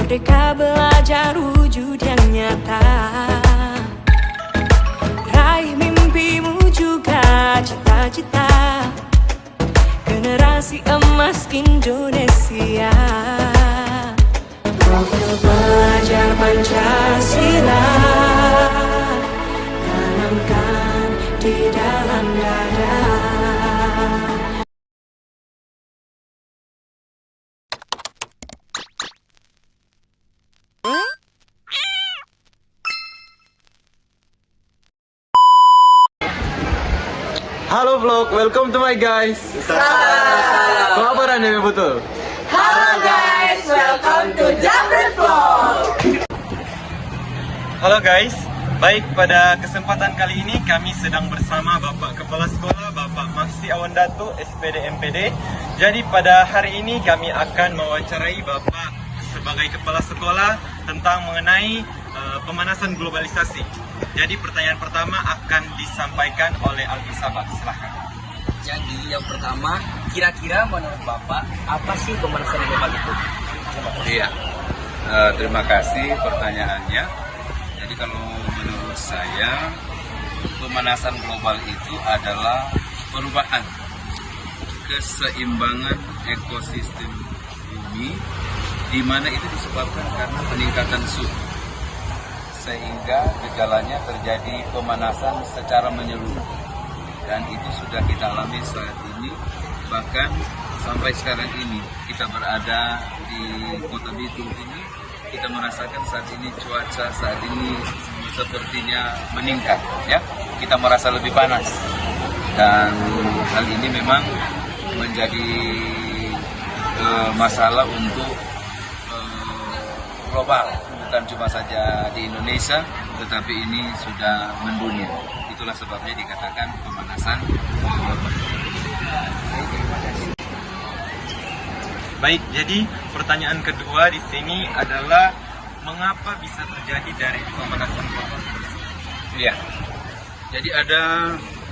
Merdeka belajar wujud yang nyata. Raih mimpimu juga cita-cita. Generasi emas Indonesia. Profil pelajar Pancasila tanamkan di dalam dada. Halo vlog, welcome to my guys. Salam. Apa kabar Anda betul? Halo guys, welcome to Jamret Vlog. Halo guys, baik pada kesempatan kali ini kami sedang bersama Bapak Kepala Sekolah Bapak Maksi Awandatu SPD MPD. Jadi pada hari ini kami akan mewawancarai Bapak sebagai Kepala Sekolah tentang mengenai pemanasan globalisasi. Jadi pertanyaan pertama akan disampaikan oleh Alfi Sabat, silahkan. Jadi yang pertama, kira-kira menurut Bapak apa sih pemanasan global itu? Iya, terima kasih pertanyaannya. Jadi kalau menurut saya, pemanasan global itu adalah perubahan keseimbangan ekosistem bumi, di mana itu disebabkan karena peningkatan suhu, sehingga gejalanya terjadi pemanasan secara menyeluruh. Dan itu sudah kita alami saat ini, bahkan sampai sekarang ini kita berada di Kota Bitung ini, kita merasakan saat ini cuaca saat ini sepertinya meningkat, ya. Kita merasa lebih panas, dan hal ini memang menjadi masalah untuk global, bukan cuma saja di Indonesia, tetapi ini sudah mendunia. Itulah sebabnya dikatakan pemanasan global. Baik, jadi pertanyaan kedua di sini adalah mengapa bisa terjadi dari pemanasan global? Ya, jadi ada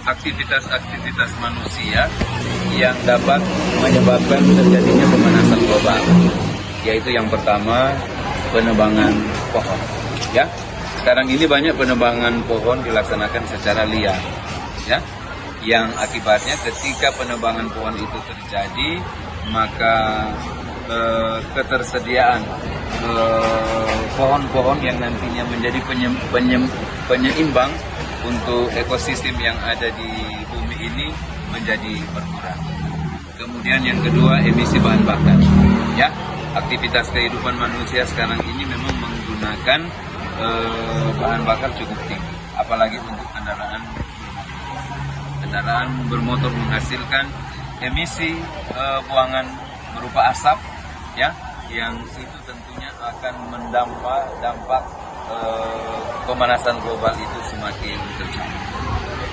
aktivitas-aktivitas manusia yang dapat menyebabkan terjadinya pemanasan global, yaitu yang pertama penebangan pohon. Ya, sekarang ini banyak penebangan pohon dilaksanakan secara liar, ya, yang akibatnya ketika penebangan pohon itu terjadi, maka ketersediaan pohon-pohon yang nantinya menjadi penyeimbang untuk ekosistem yang ada di bumi ini menjadi berkurang. Kemudian yang kedua, emisi bahan bakar. Ya, aktivitas kehidupan manusia sekarang ini memang menggunakan bahan bakar cukup tinggi, apalagi untuk kendaraan bermotor menghasilkan emisi buangan berupa asap, ya, yang itu tentunya akan dampak pemanasan global itu semakin terjadi.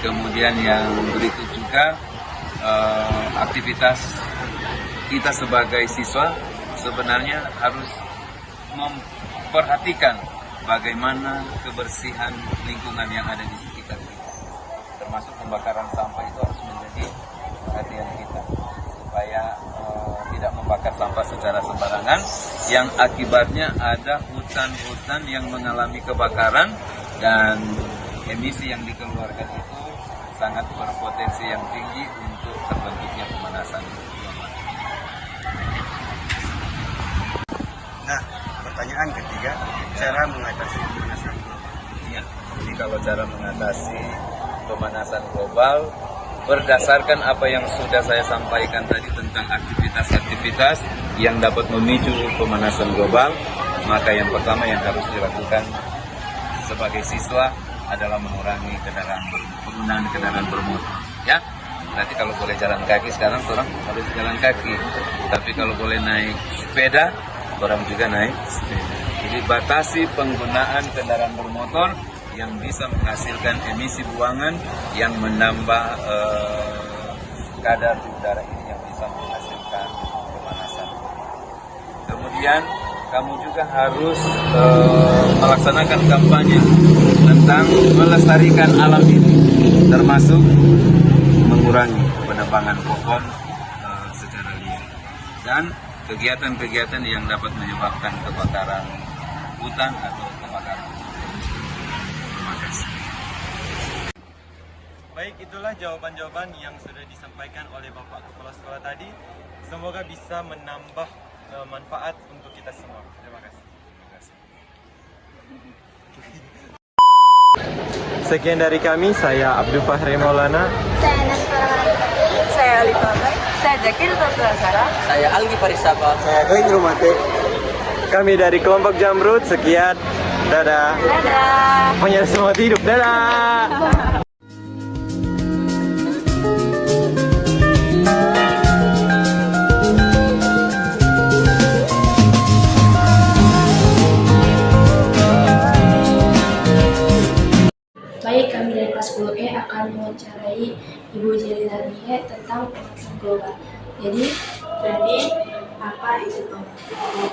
Kemudian yang berikut juga aktivitas kita sebagai siswa sebenarnya harus memperhatikan bagaimana kebersihan lingkungan yang ada di sekitar kita. Termasuk pembakaran sampah itu harus menjadi perhatian kita, supaya tidak membakar sampah secara sembarangan, yang akibatnya ada hutan-hutan yang mengalami kebakaran, dan emisi yang dikeluarkan itu sangat berpotensi yang tinggi untuk terbentuknya pemanasan global. Nah, pertanyaan ketiga, cara mengatasi pemanasan global. Ya, jadi kalau cara mengatasi pemanasan global, berdasarkan apa yang sudah saya sampaikan tadi tentang aktivitas-aktivitas yang dapat memicu pemanasan global, maka yang pertama yang harus dilakukan sebagai siswa adalah mengurangi penggunaan kendaraan bermotor. Ya, berarti kalau boleh jalan kaki sekarang orang harus jalan kaki, tapi kalau boleh naik sepeda, orang juga naik sepeda. Jadi batasi penggunaan kendaraan bermotor yang bisa menghasilkan emisi buangan yang menambah kadar di udara ini yang bisa menghasilkan pemanasan. Kemudian kamu juga harus melaksanakan kampanye tentang melestarikan alam ini, termasuk mengurangi penebangan pohon secara liar. Dan kegiatan-kegiatan yang dapat menyebabkan kebakaran hutan atau kebakaran. Terima kasih. Baik, itulah jawaban-jawaban yang sudah disampaikan oleh Bapak Kepala Sekolah tadi. Semoga bisa menambah manfaat untuk kita semua. Terima kasih. Sekian dari kami, saya Abdul Fahri Maulana. Saya Nasra Rahmati. Saya Alifah Baik. Saya Jakir Tasra. Saya Algi Farisaba. Saya Glenn Rumate. Kami dari kelompok Jamrud, sekian. Dadah. Dadah. Pokoknya semua hidup. Dadah. Baik, kami dari kelas 10E akan mewawancarai Ibu Jelilanie tentang pemanasan global. Jadi apa itu pemanasan global?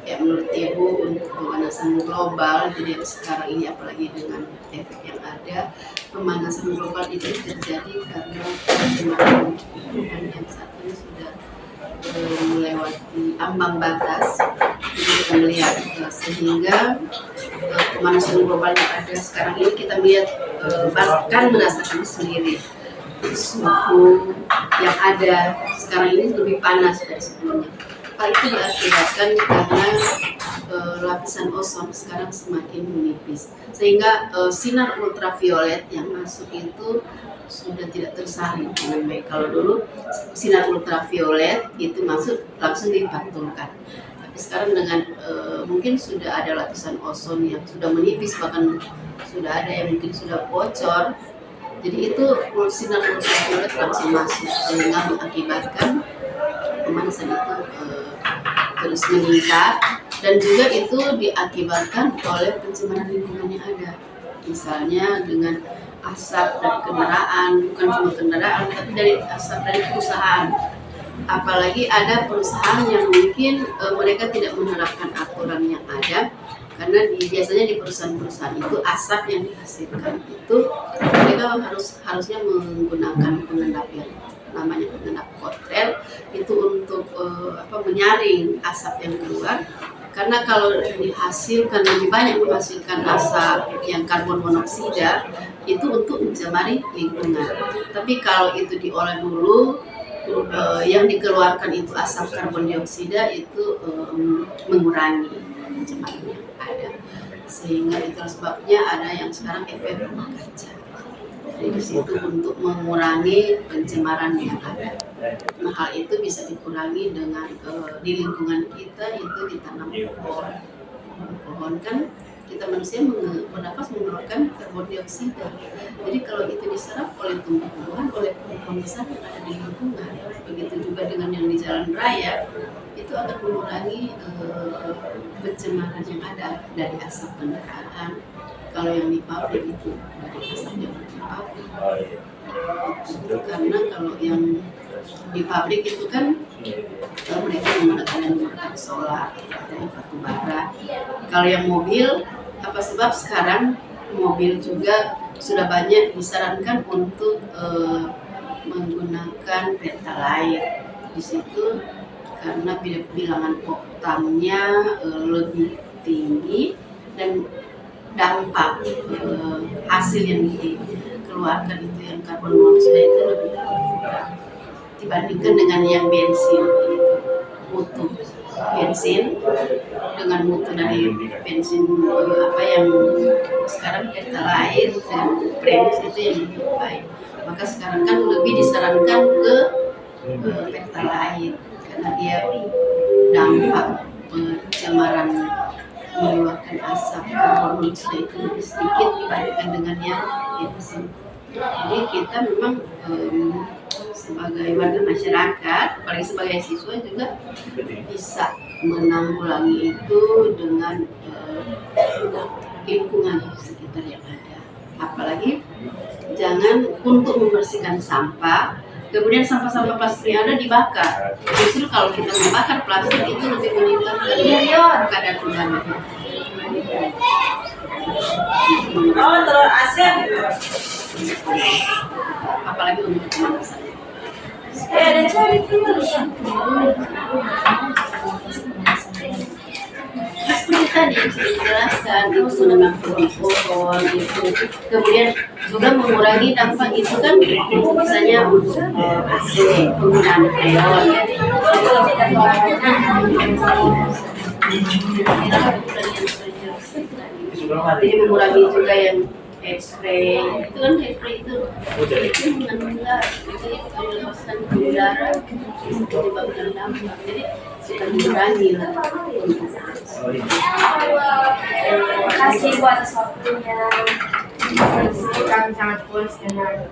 Ya, menurut Ibu untuk pemanasan global, jadi sekarang ini apalagi dengan efek yang ada, pemanasan global itu terjadi karena pencemaran lingkungan yang saat ini sudah melewati ambang batas. Jadi kita melihat sehingga pemanasan global yang ada sekarang ini kita melihat bahkan merasakan sendiri suhu yang ada sekarang ini lebih panas dari sebelumnya. Hal itu diakibatkan karena lapisan ozon sekarang semakin menipis, sehingga sinar ultraviolet yang masuk itu sudah tidak tersaring dengan baik. Kalau dulu sinar ultraviolet itu masuk langsung dipantulkan, tapi sekarang dengan mungkin sudah ada lapisan ozon yang sudah menipis, bahkan sudah ada yang mungkin sudah bocor. Jadi itu sinar ultraviolet langsung masuk, sehingga mengakibatkan pemanasan itu terus meningkat, dan juga itu diakibatkan oleh pencemaran lingkungan yang ada, misalnya dengan asap dari kendaraan, bukan cuma kendaraan tapi dari asap dari perusahaan. Apalagi ada perusahaan yang mungkin mereka tidak menerapkan aturan yang ada, karena biasanya di perusahaan-perusahaan itu asap yang dihasilkan itu mereka harusnya menggunakan pengendap yang namanya pengendap kotel itu untuk menyaring asap yang keluar, karena kalau dihasilkan lebih banyak menghasilkan asap yang karbon monoksida itu untuk mencemari lingkungan. Tapi kalau itu diolah dulu, yang dikeluarkan itu asap karbon dioksida itu mengurangi pencemaran yang ada, sehingga itu sebabnya ada yang sekarang efek rumah kaca. Jadi di situ untuk mengurangi pencemaran yang ada. Nah, hal itu bisa dikurangi dengan di lingkungan kita itu ditanam pohon. Pohon kan kita manusia bernafas mengeluarkan karbon dioksida. Jadi kalau itu diserap oleh tumbuhan, oleh pohon besar yang ada di lingkungan, begitu juga dengan yang di jalan raya, itu akan mengurangi pencemaran yang ada dari asap kendaraan. Kalau yang di pabrik itu dari asap yang di pabrik. Karena kalau yang di pabrik itu kan mereka menggunakan solar dan batu bara. Kalau yang mobil, apa sebab sekarang mobil juga sudah banyak disarankan untuk menggunakan pertalite di situ, karena bilangan oktannya lebih tinggi dan dampak hasil yang dikeluarkan itu yang karbon monoksida itu lebih rendah dibandingkan dengan yang bensin. Mutu bensin dengan mutu dari bensin yang sekarang pertalite dan premis itu yang lebih baik. Maka sekarang kan lebih disarankan ke pertalite karena dia dampak pencemaran mengeluarkan asap karbon monoksida itu lebih sedikit dibandingkan dengan yang bensin. Jadi kita memang sebagai warga masyarakat, apalagi sebagai siswa juga bisa menanggulangi itu dengan lingkungan sekitar yang ada. Apalagi jangan untuk membersihkan sampah, kemudian sampah-sampah plastik yang ada dibakar. Justru kalau kita membakar plastik itu lebih meningkatkan kadar udaranya. Telur asin. Apalagi untuk pemanasan. Ada cari terus. Seperti tadi saya jelaskan itu tentang pohon itu, kemudian juga mengurangi dampak itu kan misalnya untuk AC penggunaan freon. Jadi mengurangi juga yang spray itu kan spray itu menenggak jadi dilepaskan ke udara menyebabkan dampak, jadi kita mengurangi lah. Terima kasih buat atas waktunya. Kami sangat puas dengan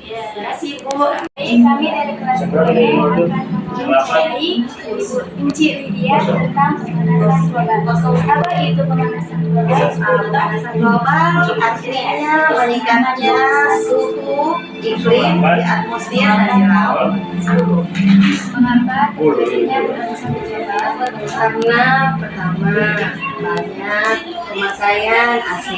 terima kasih Bu. Kami dari kelas 2 akan memulai Inci Lydia tentang pemanasan global. Apa itu pemanasan global? Pemanasan global artinya meningkatnya suhu iklim di atmosfer dan di laut. Mengapa terjadinya pemanasan global? Karena pertama banyak pemakaian AC,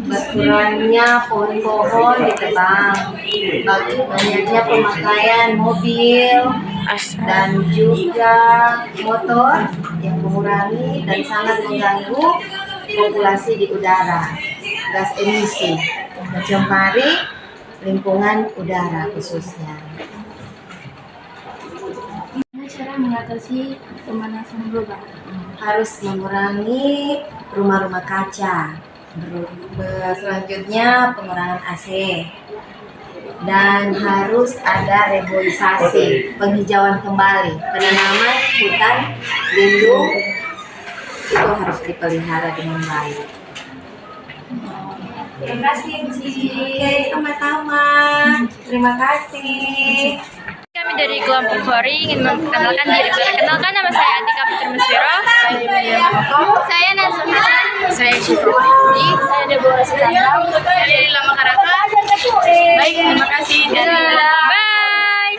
berkurangnya pohon-pohon ditebang, banyaknya pemakaian mobil dan juga motor yang mengurangi dan sangat mengganggu populasi di udara, gas emisi, mencemari lingkungan udara khususnya. Bagaimana cara mengatasi pemanasan global? Harus mengurangi rumah-rumah kaca, selanjutnya pengurangan AC, dan harus ada reboisasi, penghijauan kembali, penanaman hutan lindung itu harus dipelihara dengan baik. Terima kasih, Ci. Sama-sama, terima kasih. Kami dari kelompok Polri ingin memperkenalkan diri. Perkenalkan, nama saya Atika Putri Musfiro. Saya Nazul Hasan. Saya Syifa Putri. Saya Deborah Sitanta. Saya dari Lama Karaka. Baik, terima kasih. Bye.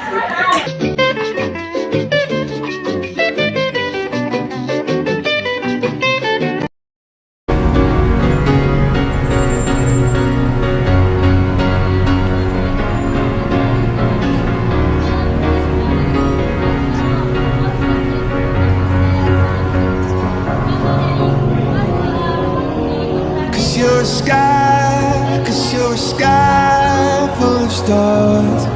You're a sky full of stars.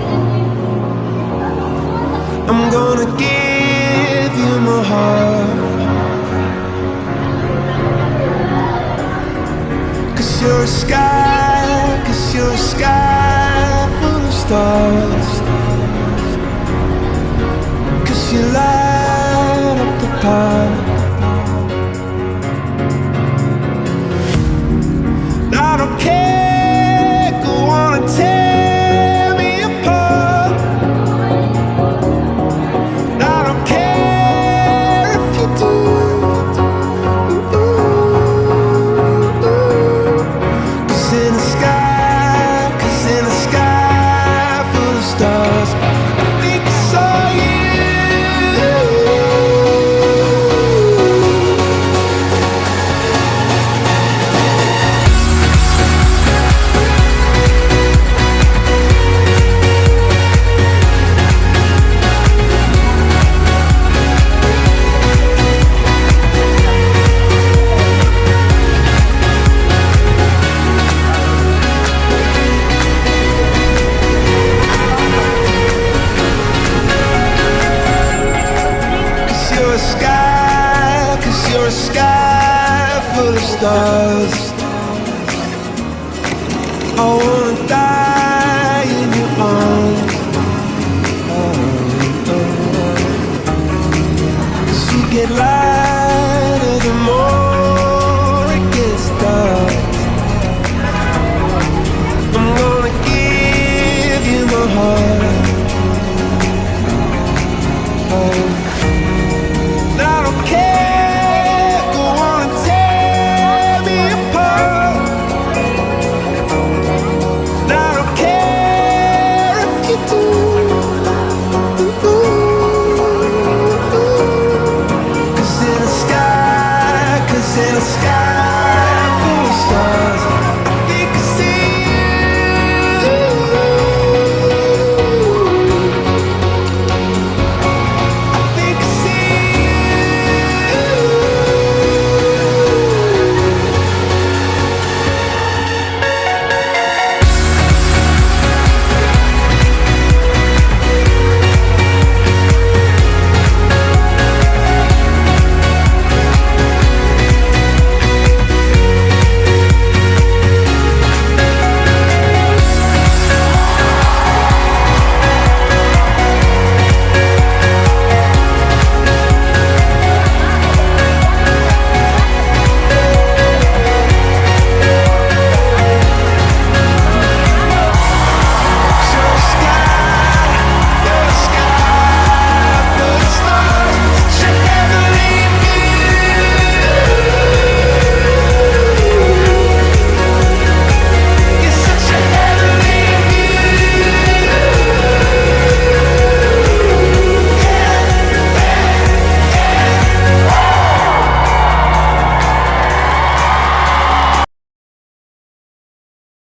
I'm gonna give you my heart. 'Cause you're a sky full of stars. 'Cause you light up the path. I don't care, go on and tear me apart. I don't care if you do. 'Cause in the sky full of stars, I think I saw you. You're a sky full of stars. I wanna die in your arms. Cause you get lighter the more it gets dark. I'm gonna give you my heart.